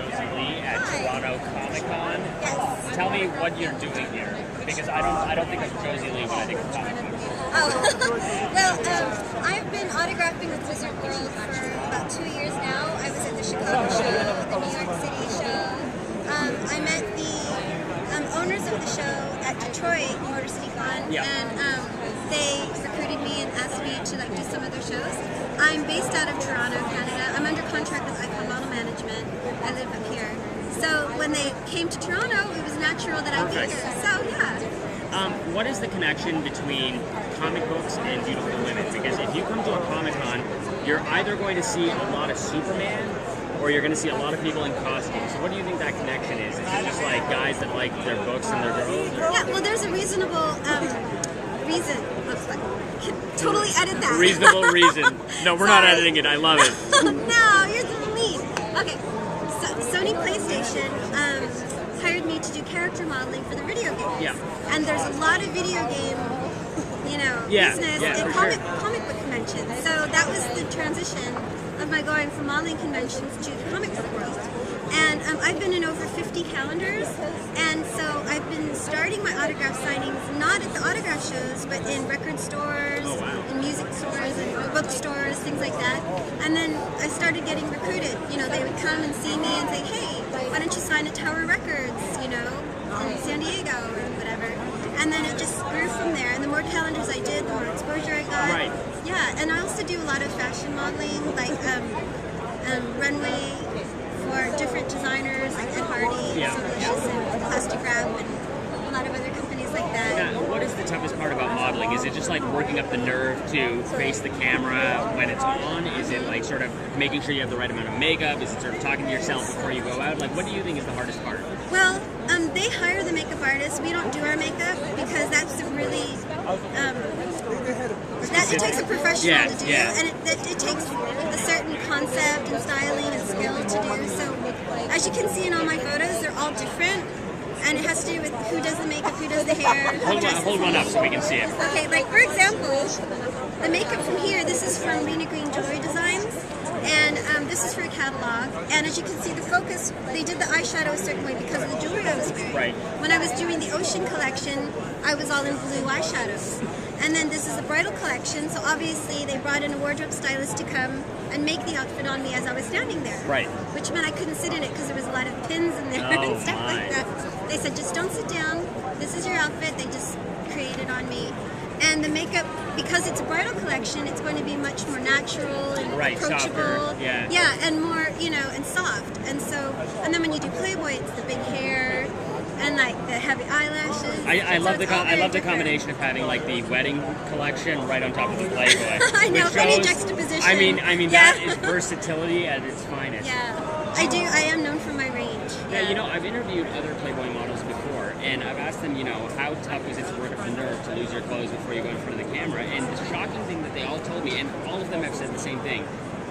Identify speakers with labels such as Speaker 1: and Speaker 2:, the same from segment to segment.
Speaker 1: Josie Lee at Toronto Comic Con.
Speaker 2: Yes.
Speaker 1: Tell me what you're doing here, because I don't think of Josie Lee when I think of Comic Con.
Speaker 2: Oh, well, I've been autographing with Wizard World for about 2 years now. I was at the Chicago show, the New York City show. I met the owners of the show at Detroit Motor City Con, and they recruited me and asked me to do some of their shows. I'm based out of Toronto, Canada. I'm under contract with Icon Model Management. I live up here. So when they came to Toronto, it was natural that I'd be here. So yeah.
Speaker 1: What is the connection between comic books and beautiful women? Because if you come to a Comic Con, you're either going to see a lot of Superman, or you're going to see a lot of people in costumes. So what do you think that connection is? Is it just like guys that like their books and their girls? Or?
Speaker 2: Yeah, well, there's a reasonable reason. Totally edit that.
Speaker 1: Reasonable reason. No, we're not editing it. I love it.
Speaker 2: No, you're the lead. Okay, so Sony PlayStation hired me to do character modeling for the video games.
Speaker 1: Yeah.
Speaker 2: And there's a lot of video game, business and comic book conventions. So that was the transition of my going from modeling conventions to the comic book world. And I've been in over 50 calendars, and so I've been starting my autograph signings not at the autograph shows, but in record stores, in music stores, and bookstores, things like that. And then I started getting recruited. They would come and see me and say, hey, why don't you sign at Tower Records, in San Diego or whatever. And then it just grew from there. And the more calendars I did, the more exposure I got.
Speaker 1: Right.
Speaker 2: Yeah, and I also do a lot of fashion modeling, like runway for different designers like Ed Hardy, and Plastic Wrap, and a lot of other companies like that.
Speaker 1: Yeah, what is the toughest part about modeling? Is it just like working up the nerve to face the camera when it's on? Is it like sort of making sure you have the right amount of makeup? Is it sort of talking to yourself before you go out? Like, what do you think is the hardest part?
Speaker 2: Well, they hire the makeup artists. We don't do our makeup because that's really it takes a professional to do, and it takes a certain concept and styling and skill to do. So, as you can see in all my photos, they're all different, and it has to do with who does the makeup, who does the hair.
Speaker 1: Hold one up so we can see it.
Speaker 2: Okay, like for example, the makeup from here. This is from Rena Green Jewelry Designs. And this is for a catalog, and as you can see, the focus, they did the eyeshadow a certain way because of the jewelry I was wearing.
Speaker 1: Right.
Speaker 2: When I was doing the Ocean collection, I was all in blue eyeshadows. And then this is the bridal collection, so obviously they brought in a wardrobe stylist to come and make the outfit on me as I was standing there.
Speaker 1: Right.
Speaker 2: Which meant I couldn't sit in it because there was a lot of pins in there and stuff like that. They said, just don't sit down, this is your outfit. They just created on me. And the makeup, because it's a bridal collection, it's going to be much more natural and approachable.
Speaker 1: Softer.
Speaker 2: Yeah, and more, and soft. And so, and then when you do Playboy, it's the big hair and like the heavy eyelashes.
Speaker 1: I love the combination of having like the wedding collection right on top of the Playboy.
Speaker 2: I know, funny juxtaposition.
Speaker 1: I mean that is versatility at its finest.
Speaker 2: Yeah, I do. I am known for my range.
Speaker 1: Yeah, I've interviewed other Playboy models before, and I've asked them, how tough was it to work up the nerve to lose your clothes before you go in front of the camera? And the shocking thing that they all told me, and all of them have said the same thing,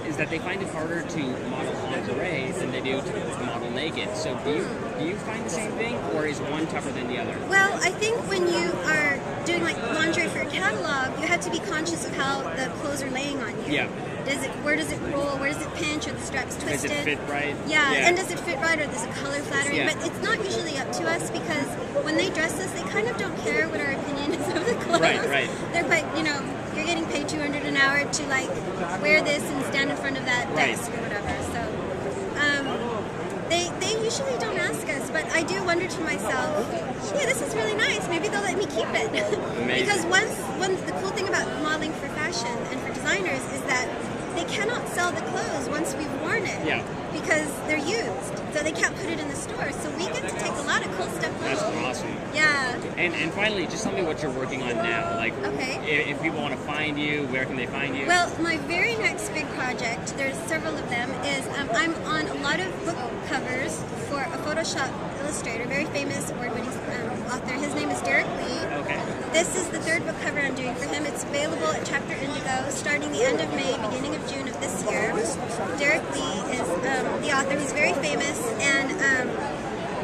Speaker 1: is that they find it harder to model lingerie than they do to model naked. So do you find the same thing, or is one tougher than the other?
Speaker 2: Well, I think when you are doing like lingerie for a catalog, you have to be conscious of how the clothes are laying on you.
Speaker 1: Yeah.
Speaker 2: Where does it roll? Where does it pinch? Or the straps twisted?
Speaker 1: Does it fit right?
Speaker 2: Yeah, and does it fit right? Or does it color flattering? But it's not usually up to us because when they dress us, they kind of don't care what our opinion is of the clothes.
Speaker 1: Right.
Speaker 2: They're quite, you're getting paid $200 an hour to like wear this and stand in front of that desk or whatever. So they usually don't ask us, but I do wonder to myself, yeah, this is really nice. Maybe they'll let me keep it. Because the cool thing about modeling for fashion and for designers is that they cannot sell the clothes once we've worn it because they're used. So they can't put it in the store. So we get to take a lot of cool stuff home.
Speaker 1: That's awesome.
Speaker 2: Yeah.
Speaker 1: And finally, just tell me what you're working on now. Like, if people want to find you, where can they find you?
Speaker 2: Well, my very next big project, there's several of them, is I'm on a lot of book covers for a Photoshop illustrator, very famous award-winning author. His name is Derek Lee.
Speaker 1: Okay.
Speaker 2: This is the third book cover I'm doing for him. It's available at Chapter Indigo starting the end of May, beginning of June of this year. Derek Lee is the author. He's very famous, and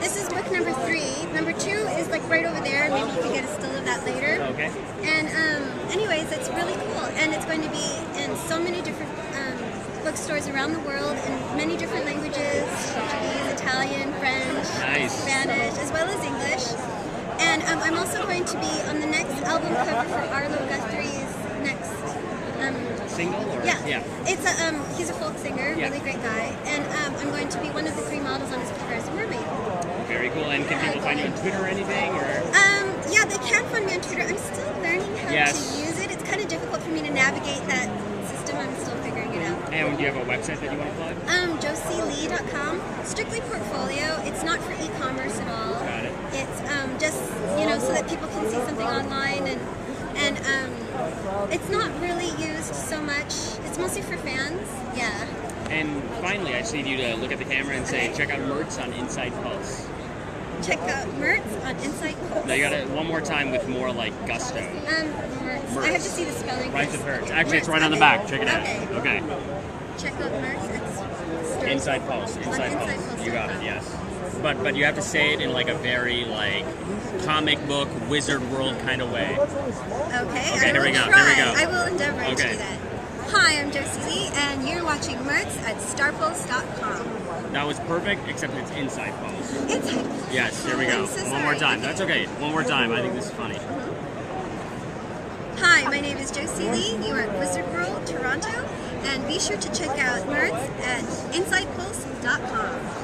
Speaker 2: this is book number 3. Number 2 is like right over there. Maybe you can get a still of that later.
Speaker 1: Okay.
Speaker 2: And anyways, it's really cool, and it's going to be in so many different bookstores around the world in many different languages: Portuguese, Italian.
Speaker 1: Nice.
Speaker 2: Spanish, as well as English. And I'm also going to be on the next album cover for Arlo Guthrie's next
Speaker 1: single? Or?
Speaker 2: Yeah. It's he's a folk singer, really great guy. And I'm going to be one of the 3 models on his cover as a mermaid.
Speaker 1: Very cool. And can people find you on Twitter or anything? Or?
Speaker 2: Yeah, they can find me on Twitter. I'm still learning how to use it. It's kind of difficult for me to navigate that system. I'm still figuring it out.
Speaker 1: And do you have a website that you want to plug?
Speaker 2: JosieLee.com. Strictly portfolio. It's not for e-commerce at all.
Speaker 1: Got it.
Speaker 2: It's just, so that people can see something online, and it's not really used so much. It's mostly for fans. Yeah.
Speaker 1: And finally, I just need you to look at the camera and say, check out Murtz on Inside Pulse.
Speaker 2: Check out Murtz on Inside Pulse.
Speaker 1: Now you got it one more time with more like gusto.
Speaker 2: Murtz. I have to see the spelling.
Speaker 1: Right with Hertz. Actually, it's right on the back. Check it out. Okay.
Speaker 2: Check out Murtz.
Speaker 1: Inside Pulse. Inside Pulse. You got it. Yes. But you have to say it in like a very like comic book wizard world kind of way.
Speaker 2: Okay.
Speaker 1: Here we go.
Speaker 2: I will endeavor to do that. Hi, I'm Josie Lee, and you're watching Murtz at starpulse.com.
Speaker 1: That was perfect, except it's Inside Pulse.
Speaker 2: Inside.
Speaker 1: Yes. Here we go.
Speaker 2: So
Speaker 1: one more time. That's okay. One more time. I think this is funny.
Speaker 2: Hi, my name is Josie Lee. You are at Wizard World, Toronto, and be sure to check out Murtz at insidepulse.com.